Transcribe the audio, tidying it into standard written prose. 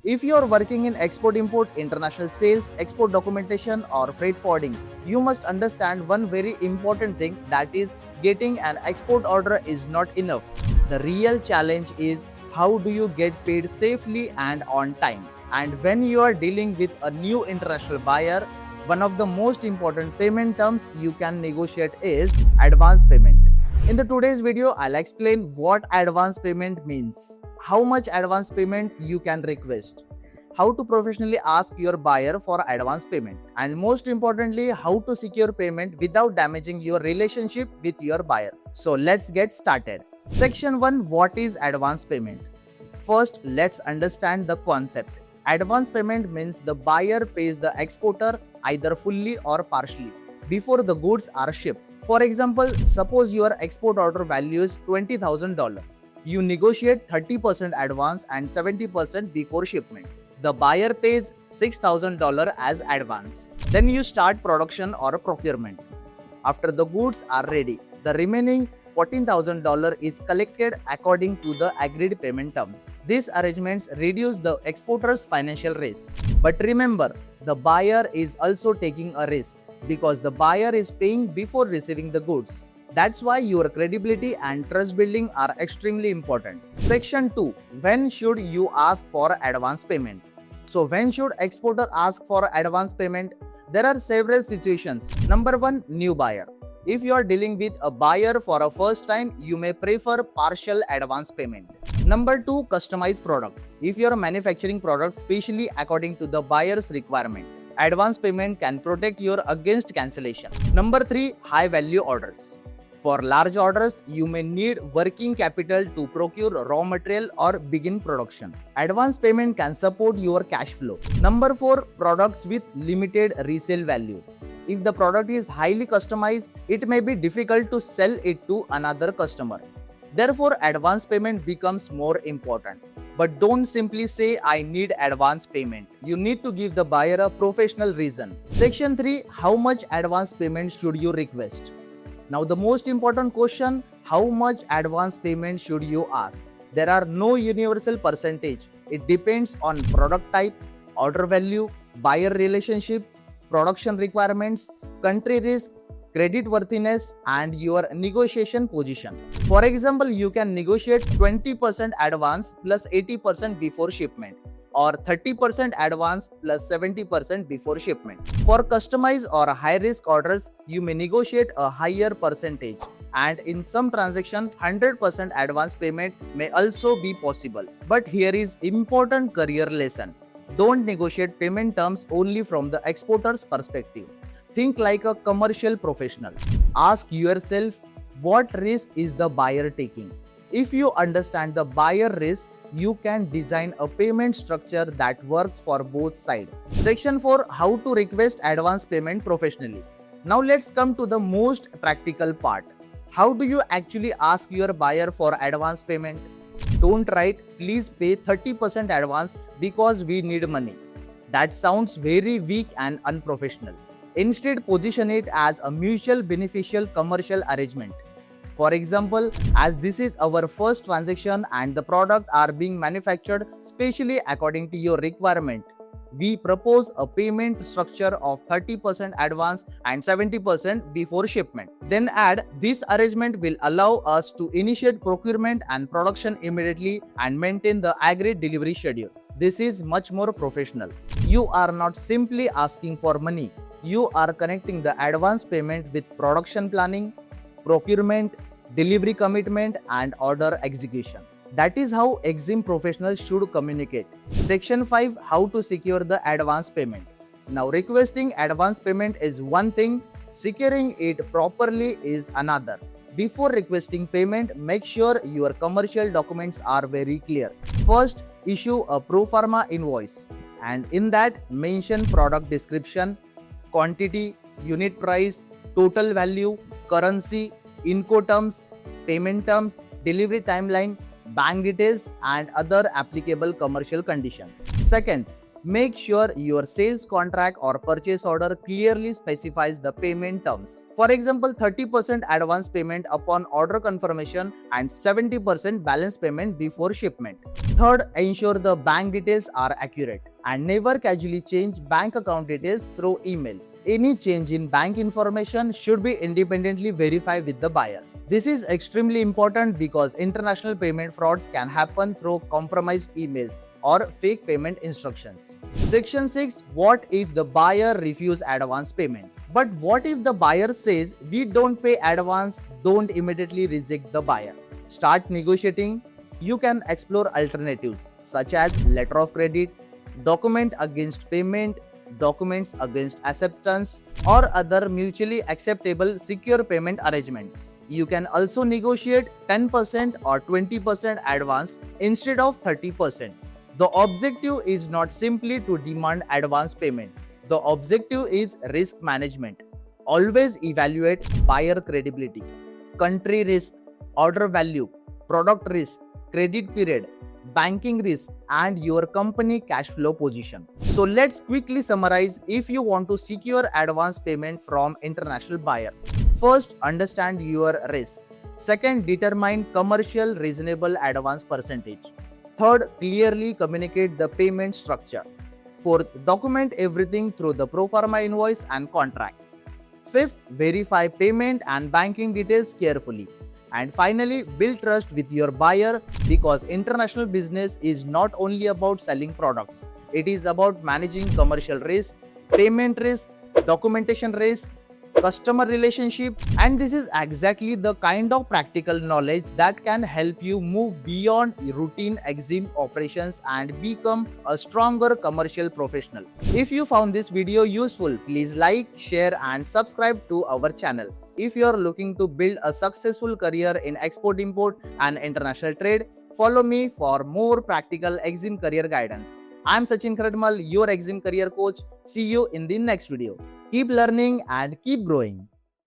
If you are working in export import, international sales, export documentation, or freight forwarding, you must understand one very important thing, that is, getting an export order is not enough. The real challenge is how do you get paid safely and on time. And when you are dealing with a new international buyer, one of the most important payment terms you can negotiate is advance payment. In the today's video, I'll explain what advance payment means, how much advance payment you can request, how to professionally ask your buyer for advance payment, and most importantly, how to secure payment without damaging your relationship with your buyer. So let's get started. Section 1, what is advance payment? First, let's understand the concept. Advance payment means the buyer pays the exporter either fully or partially before the goods are shipped. For example, suppose your export order value is $20,000. You negotiate 30% advance and 70% before shipment. The buyer pays $6,000 as advance. Then you start production or procurement. After the goods are ready, the remaining $14,000 is collected according to the agreed payment terms. These arrangements reduce the exporter's financial risk. But remember, the buyer is also taking a risk because the buyer is paying before receiving the goods. That's why your credibility and trust building are extremely important. Section 2. When should you ask for advance payment? So when should exporter ask for advance payment? There are several situations. Number 1, new buyer. If you are dealing with a buyer for a first time, you may prefer partial advance payment. Number 2, customized product. If you are manufacturing products specially according to the buyer's requirement, advance payment can protect you against cancellation. Number 3, high value orders. For large orders, you may need working capital to procure raw material or begin production. Advance payment can support your cash flow. Number 4, products with limited resale value. If the product is highly customized, it may be difficult to sell it to another customer. Therefore, advance payment becomes more important. But don't simply say, I need advance payment. You need to give the buyer a professional reason. Section 3, how much advance payment should you request? Now the most important question, how much advance payment should you ask? There are no universal percentage. It depends on product type, order value, buyer relationship, production requirements, country risk, credit worthiness, and your negotiation position. For example, you can negotiate 20% advance plus 80% before shipment, or 30% advance plus 70% before shipment. For customized or high risk orders, you may negotiate a higher percentage, and in some transactions 100% advance payment may also be possible. But here is important career lesson. Don't negotiate payment terms only from the exporter's perspective. Think like a commercial professional. Ask yourself, what risk is the buyer taking? If you understand the buyer risk, you can design a payment structure that works for both sides. Section 4, how to request advance payment professionally. Now let's come to the most practical part. How do you actually ask your buyer for advance payment? Don't write, please pay 30% advance because we need money. That sounds very weak and unprofessional. Instead, position it as a mutual beneficial commercial arrangement. For example, as this is our first transaction and the product are being manufactured specially according to your requirement, we propose a payment structure of 30% advance and 70% before shipment. Then add, this arrangement will allow us to initiate procurement and production immediately and maintain the agreed delivery schedule. This is much more professional. You are not simply asking for money. You are connecting the advance payment with production planning, procurement, delivery commitment, and order execution. That is how EXIM professionals should communicate. Section 5, how to secure the advance payment. Now, requesting advance payment is one thing, securing it properly is another. Before requesting payment, make sure your commercial documents are very clear. First, issue a pro forma invoice, and in that mention product description, quantity, unit price, total value, currency, Incoterms, payment terms, delivery timeline, bank details, and other applicable commercial conditions. Second, Make sure your sales contract or purchase order clearly specifies the payment terms. For example, 30% advance payment upon order confirmation and 70% balance payment before shipment. Third, ensure the bank details are accurate and never casually change bank account details through email. Any change in bank information should be independently verified with the buyer. This is extremely important because international payment frauds can happen through compromised emails or fake payment instructions. Section 6. What if the buyer refuses advance payment? But what if the buyer says we don't pay advance? Don't immediately reject the buyer. Start negotiating. You can explore alternatives such as letter of credit, document against payment, documents against acceptance, or other mutually acceptable secure payment arrangements. You can also negotiate 10% or 20% advance instead of 30%. The objective is not simply to demand advance payment. The objective is risk management. Always evaluate buyer credibility, country risk, order value, product risk, credit period, banking risk, and your company cash flow position. So let's quickly summarize if you want to secure advance payment from international buyer. First, understand your risk. Second, determine commercial reasonable advance percentage. Third, clearly communicate the payment structure. Fourth, document everything through the pro forma invoice and contract. Fifth, verify payment and banking details carefully. And finally, build trust with your buyer because international business is not only about selling products. It is about managing commercial risk, payment risk, documentation risk, customer relationship, and this is exactly the kind of practical knowledge that can help you move beyond routine EXIM operations and become a stronger commercial professional. If you found this video useful, please like, share and subscribe to our channel. If you are looking to build a successful career in export-import and international trade, follow me for more practical EXIM career guidance. I am Sachin Kradmal, your EXIM career coach. See you in the next video. Keep learning and keep growing.